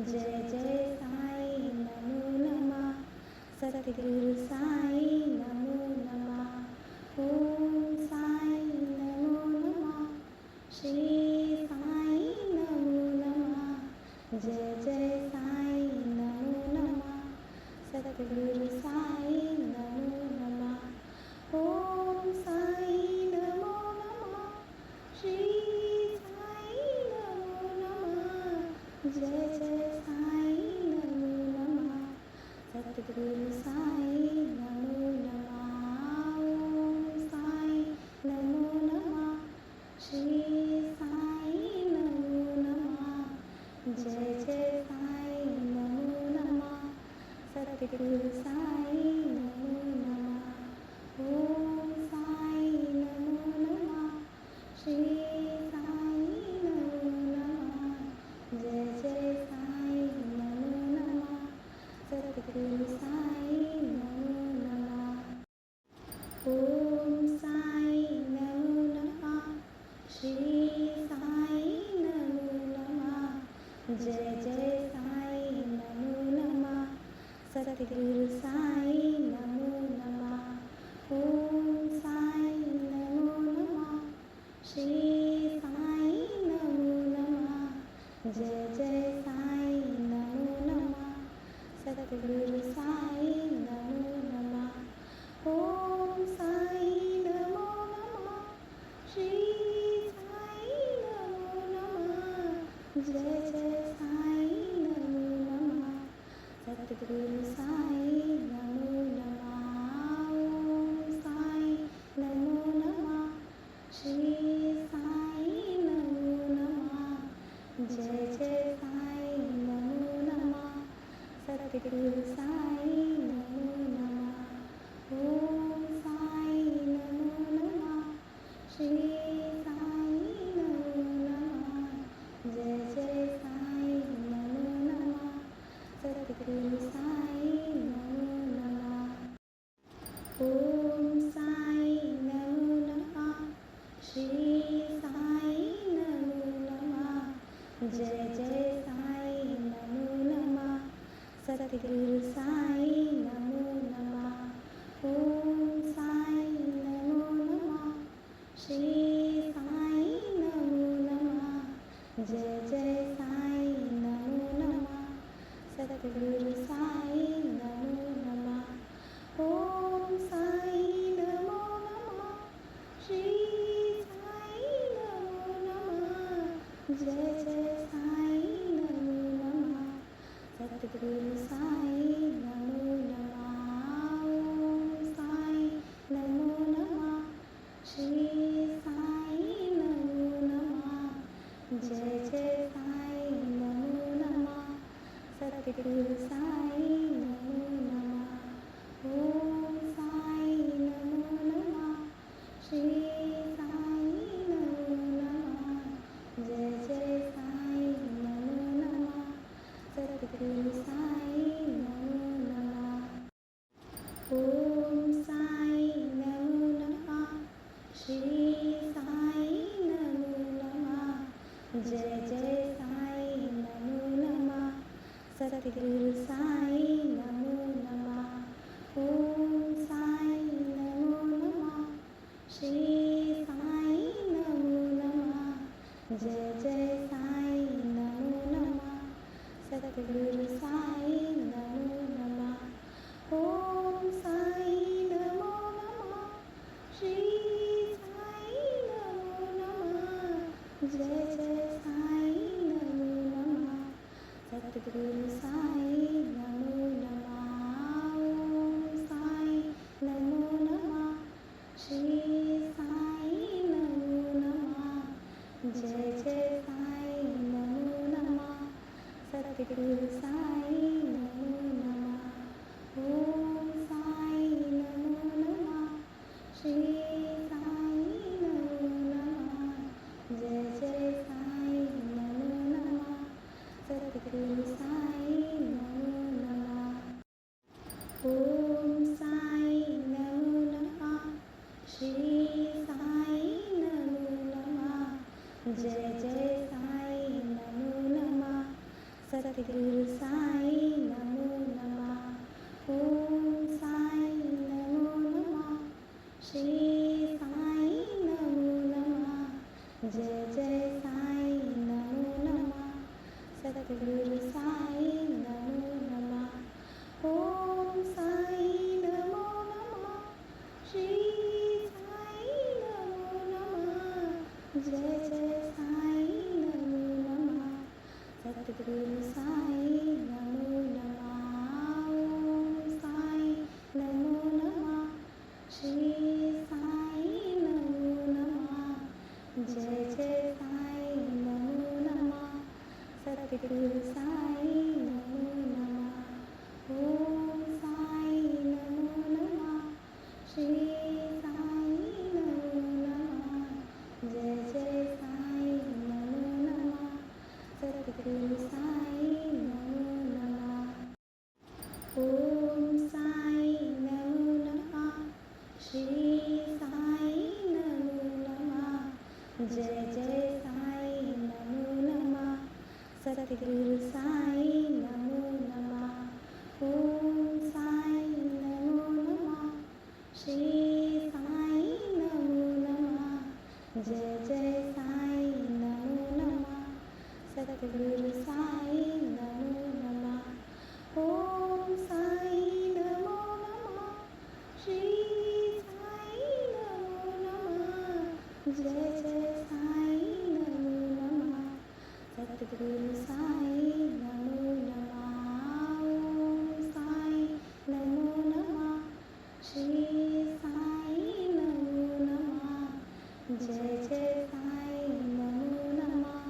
जय जय साई नमो नमः। सतगुरु साई नमो नमः। ओम साई नमो नमः। श्री साई नमो नमः। जय जय साई नमो नमः। सतगुरु साई नमो नमः। ओम साई नमो नमः। श्री साई नमो नमः। जय जय साई नमो नमः। सतगुरु साई नमो नमः। ओम साई नमो नमः। श्री साई नमो नमः। जय जय साई नमो नमः। सतगुरु साई नमो नमः। ओम साई नमो नमः। श्री साई नमो नमः। जय जय साई नमो नमः। सतगुरु साई नमो नमः। ओम साई नमो नमः। श्री साई नमो नमः। जय जय साई नमो नमः। सतगुरु साई नमो नमः। ओम साई नमो नमः। श्री साई नमो नमः। जय जय साई नमो नमः। सतगुरु साई नमो नमः। ओम साई नमो नमः। श्री साई नमो नमः। जय जय साई नमो नमः। सतगुरु साई नमो नमः। ओम साई नमो नमः। श्री साई नमो नमः। जय जय साई नमो नमः। सतगुरु साई नमो नमः। ओम साई नमो नमः। श्री साई नमो नमः। जय जय साई नमो नमः। सतगुरु साई नमो नमः। ओम साई नमो नमः। श्री साई नमो नमः। जय जय साई नमो नमः। सतगुरु साई नमो नमः। ओम साई नमो नमः। श्री साई नमो नमः। जय जय साई नमो नमः। सतगुरु साई नमो नमः। ओम साई नमो नमः। श्री साई नमो नमः। जय जय साई नमो नमः। सतगुरु साई नमो नमः। ओम साई नमो नमः। श्री साई नमो नमः। जय जय साई नमो नमः। सतगुरु साई नमो नमः। ओम साई नमो नमः। श्री साई नमो नमः। जय जय साई नमो नमः। सतगुरु साई नमो नमः। ओम साई नमो नमः। श्री साई नमो नमः। जय जय साई नमो नमः। सतगुरु साई नमो नमः। ओम साई नमो नमः। श्री साई नमो नमः। जय जय साई नमो नमः। सतगुरु साई नमो नमः। ओम साई नमो नमः। श्री साई नमो नमः। जय जय साई नमो नमः। सतगुरु साई नमो नमः। ओम साई नमो नमः। श्री साई नमो नमः। जय जय साई नमो नमः। सतगुरु साई नमो नमः। ओम साई नमो नमः। श्री साई नमो नमः। जय जय साई नमो नमः। सतगुरु साई नमो नमः। ओम साई नमो नमः। श्री साई नमो नमः। जय जय साई नमो नमः। सतगुरु जय जय साई नमो नमः सद्गुरु साई नमो नमः ओम साई नमो नमः श्री साई नमो नमः जय जय साई नमो नमः सद्गुरु साई नमो नमः ओम साई नमो नमः श्री साई नमो नमः जय जय साई नमो नमः सद्गुरु साई नमो नमः ओम साई नमो नमः श्री साई नमो नमः जय जय साई नमो नमः सद्गुरु साई नमो नमः ओम साई नमो नमः श्री साई नमो नमः जय जय साई नमो नमः सद्गुरु साई नमो नमः ओम साई नमो नमः श्री साई नमो नमः जय जय साई नमो नमः सद्गुरु साई नमो नमः ओम साई नमो नमः श्री साई नमो नमः जय जय साई नमो नमः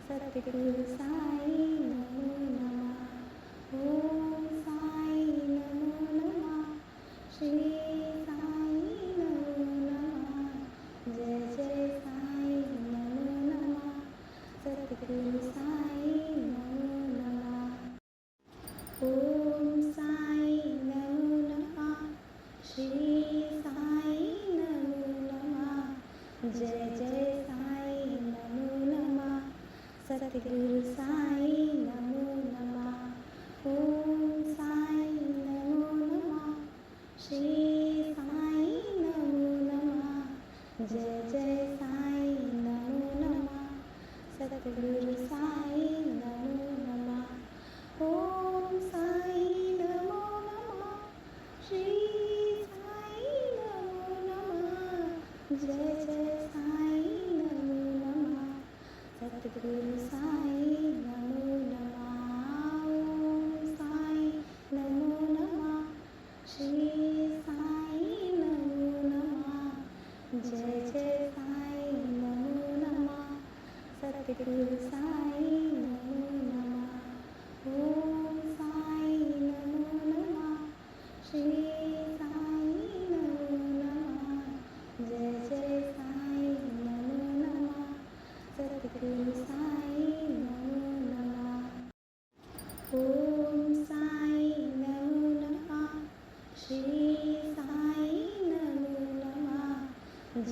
सद्गुरु साई नमो नमः ओम साई नमो नमः श्री साई नमो नमः जय जय साई नमो नमः सद्गुरु साई नमो नमः ओम साई नमो नमः श्री साई नमो नमः जय जय साई नमो नमः सद्गुरु साई नमो नमः ओम साई नमो नमः श्री साई नमो नमः जय जय साई नमो नमः सद्गुरु साई नमो नमः ओम साई नमो नमः श्री साई नमो नमः जय जय साई नमो नमः सद्गुरु साई नमो नमः ओम साई नमो नमः श्री साई नमो नमः जय जय साई नमो नमः सद्गुरु साई नमो नमः ओम साई नमो नमः श्री साई नमो नमः जय जय साई नमो नमः सद्गुरु साई नमो नमः ओम साई नमो नमः श्री साई नमो नमः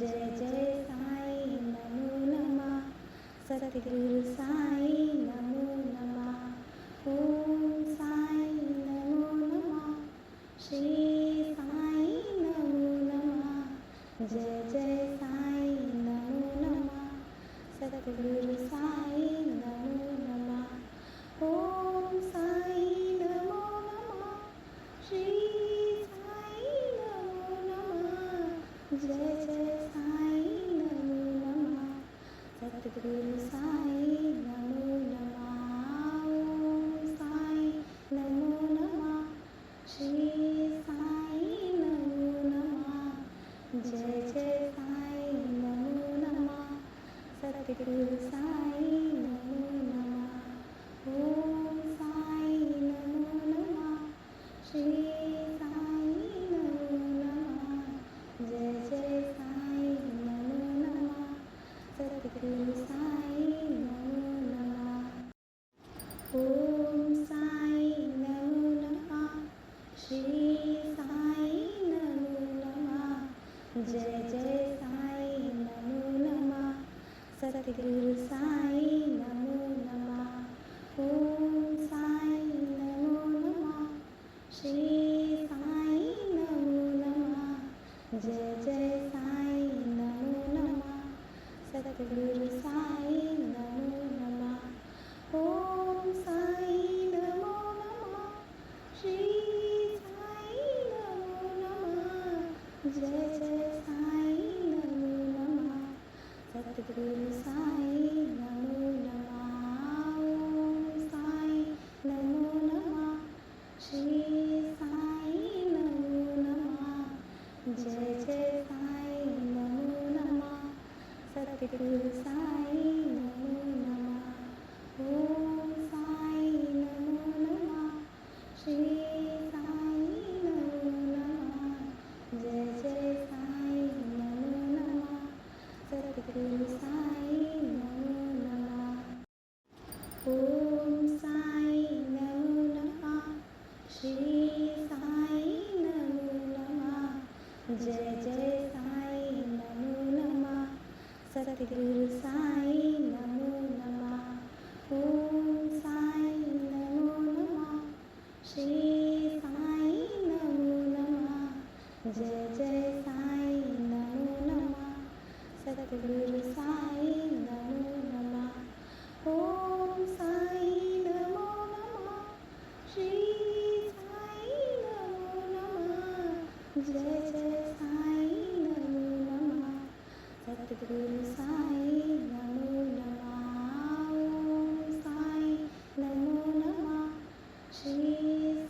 जय जय साई नमो नमः सद्गुरु साई नमो नमः ओम साई नमो नमः श्री साई नमो नमः जय जय साई नमो नमः सद्गुरु साई नमो नमः ओम साई नमो नमः श्री साई नमो नमः जय जय साई नमो नमः सद्गुरु साई नमो नमः ओम साई नमो नमः श्री साई नमो नमः जय जय साई नमो नमः सद्गुरु साई नमो नमः ओम साई नमो नमः श्री साई नमो नमः जय जय साई नमो नमः सद्गुरु साई नमो नमः ओम साई नमो नमः श्री साई नमो नमः जय जय साई नमो नमः सद्गुरु साई नमो नमः ओम साई नमो नमः श्री साई नमो नमः जय जय साई नमो नमः सद्गुरु साई नमो नमः ओम साई नमो नमः श्री साई नमो नमः जय जय साई नमो नमः सद्गुरु सद्गुरु साई नमो नमः। ओम साई नमो नमः। श्री साई नमो नमः। जय जय साई नमो नमः। सद्गुरु साई नमो नमः। ओम साई नमो नमः। श्री साई नमो नमः। जय जय साई नमो नमः। सद्गुरु साई नमो नमः। ओम साई नमो नमः। श्री साई नमो नमः। जय जय साई नमो नमः। सद्गुरु साई नमो नमः। ओम साई नमो नमः। श्री साई नमो नमः। जय जय साई नमो नमः। सद्गुरु साई नमो नमः। ओम साई नमो नमः। श्री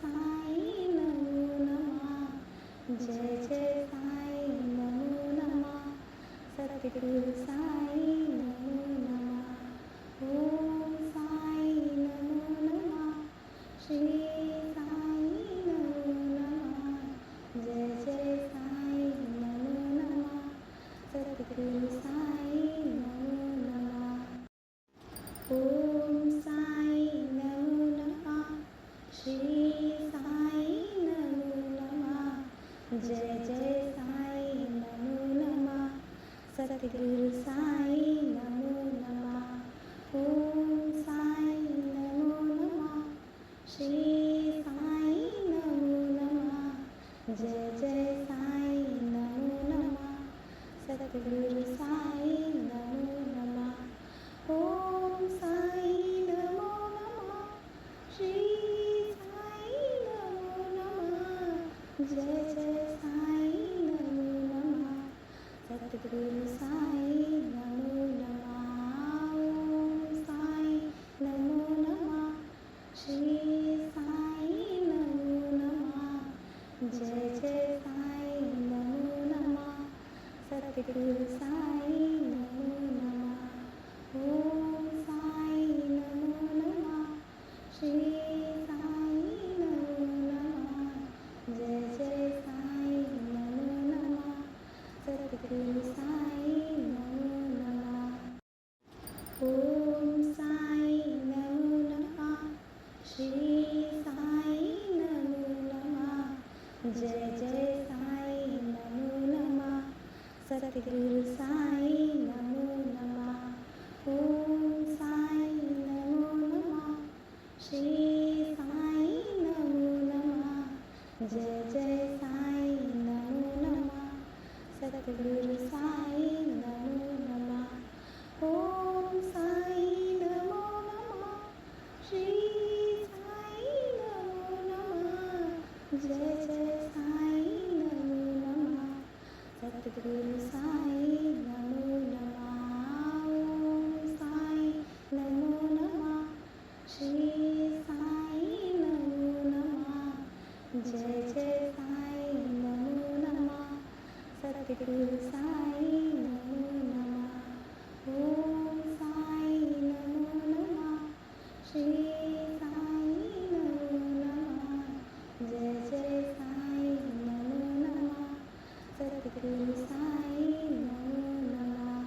साई नमो नमः। जय जय साई नमो नमः। सद्गुरु साई नमो नमः। ओम साई नमो नमः। श्री साई नमो नमः। जय जय साई नमो नमः। सद्गुरु साई नमो नमः। ओम साई नमो नमः। श्री साई नमो नमः। जय जय साई नमो नमः। सद्गुरु साई नमो नमः। ओम साई नमो नमः। श्री साई नमो नमः। जय जय साई नमो नमः। सद्गुरु साई नमो नमः। ओम साई नमो नमः। श्री साई नमो नमः। जय जय साई नमो नमः। सद्गुरु साई नमो नमः। ओम साई नमो नमः। श्री साई नमो नमः। जय जय साई नमो नमः। सद्गुरु साई नमो नमः। ओम साई नमो नमः। श्री साई नमो नमः। जय जय साई नमो नमः। सद्गुरु साई नमो नमः। ओम साई नमो नमः। श्री साई नमो नमः। जय जय साई नमो नमः। सद्गुरु साई नमो नमः। ओम साई नमो नमः। श्री साई नमो नमः। जय जय साई नमो नमः। सद्गुरु साई नमो नमः। ओम साई नमो नमः। श्री साई नमो नमः। जय जय साई नमो नमः। सद्गुरु साई नमो नमः। ओम साई नमो नमः। श्री साई नमो नमः। जय जय साई नमो नमः। सद्गुरु साई नमो नमः। ओम साई नमो नमः। श्री साई नमो नमः। जय जय साई नमो नमः। सद्गुरु साई नमो नमः।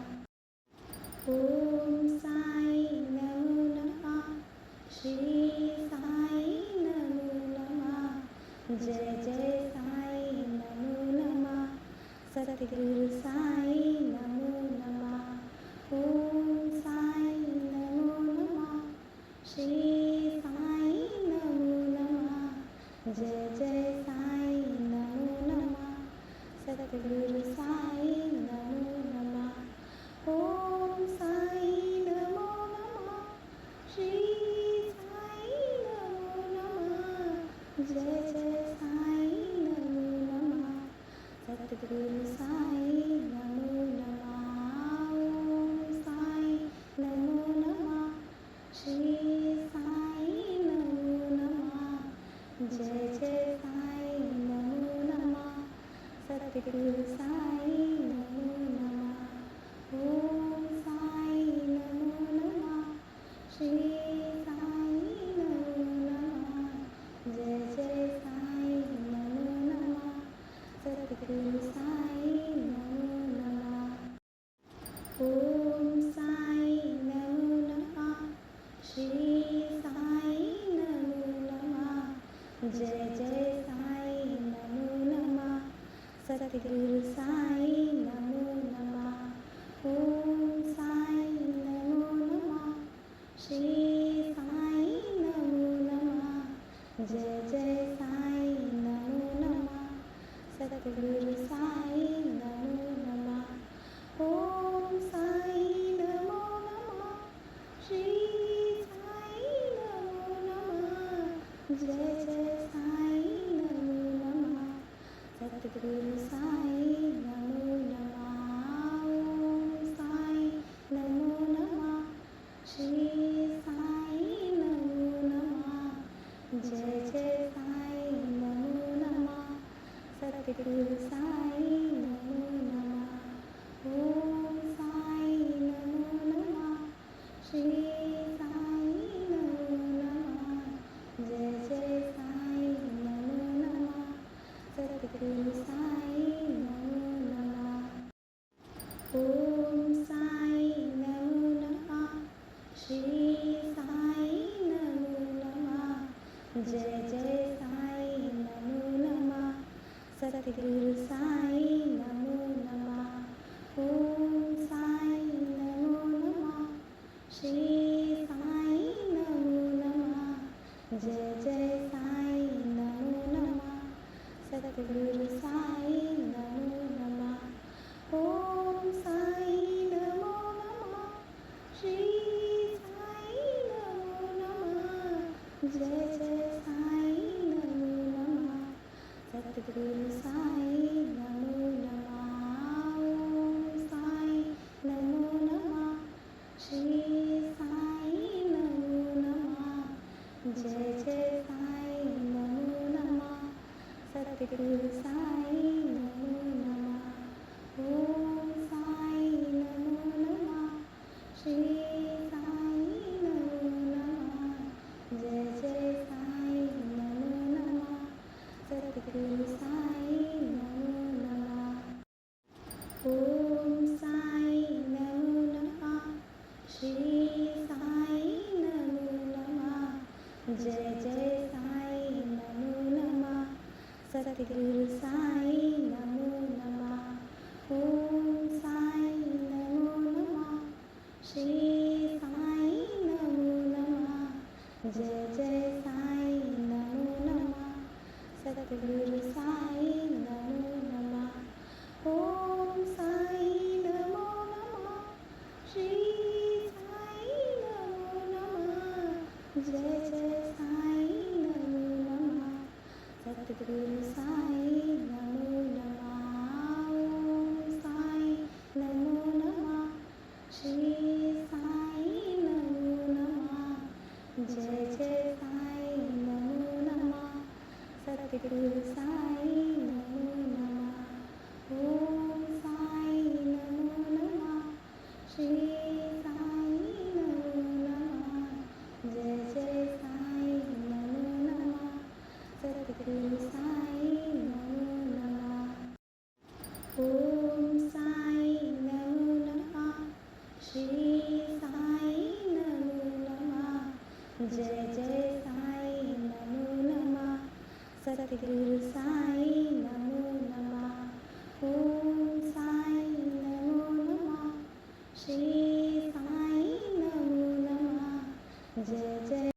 ओम साई नमो नमः। श्री साई नमो नमः। जय जय साई नमो नमः। सद्गुरु साई नमो नमः। ओम साई नमो नमः। श्री साई नमो नमः। जय जय साई नमो नमः। सद्गुरु साई नमो नमः। ओम साई ओम साई नमो नमः। श्री साई नमो नमः। जय जय साई नमो नमः। सतगुरु साई नमो नमः। ओम साई नमो नमः। श्री साई नमो नमः। जय जय साई नमो नमः। सतगुरु साई नमो नमः। ओम साई नमो नमः। श्री साई नमो नमः। जय जय साई नमो नमः। सतगुरु साई नमो नमः। ओम साई नमो नमः। श्री साई नमो नमः। जय जय साई नमो नमः। सतगुरु साई नमो नमः। ओम साई नमो नमः। श्री साई नमो नमः। जय जय साई नमो नमः। सतगुरु साई नमो नमः। ओम साई नमो नमः। श्री साई नमो नमः। जय जय साई नमो नमः। सतगुरु साई नमो नमः। ओम साई नमो नमः। श्री साई नमो नमः। जय जय साई नमो नमः। सतगुरु साई नमो नमः। ओम साई नमो नमः। श्री साई नमो नमः। जय जय साई नमो नमः। सतगुरु साई नमो नमः। ओम साई नमो नमः। श्री साई नमो नमः। जय जय साई नमो नमः। सतगुरु साई नमो नमः। ओम साई नमो नमः। श्री साई नमो नमः। जय जय साई नमो नमः। सतगुरु साई नमो नमः। ओम साई नमो नमः। श्री साई नमो नमः। जय जय साई नमो नमः। सतगुरु साई नमो नमः। ओम साई नमो नमः। श्री साई नमो नमः। जय जय साई नमो नमः। सतगुरु साई नमो नमः। ओम साई नमो नमः। श्री साई नमो नमः। जय जय साई नमो नमः। सतगुरु साई नमो नमः। ओम साई नमो नमः। श्री साई नमो नमः। जय जय साई नमो नमः। सतगुरु साई नमो नमः। ओम साई नमो नमः। श्री साई नमो नमः। जय जय साई नमो नमः। सतगुरु साई नमो नमः। ओम साई नमो नमः। श्री साई नमो नमः। जय जय साई नमो नमः। सतगुरु साई नमो नमः। ओम साई नमो नमः। श्री साई नमो नमः। जय जय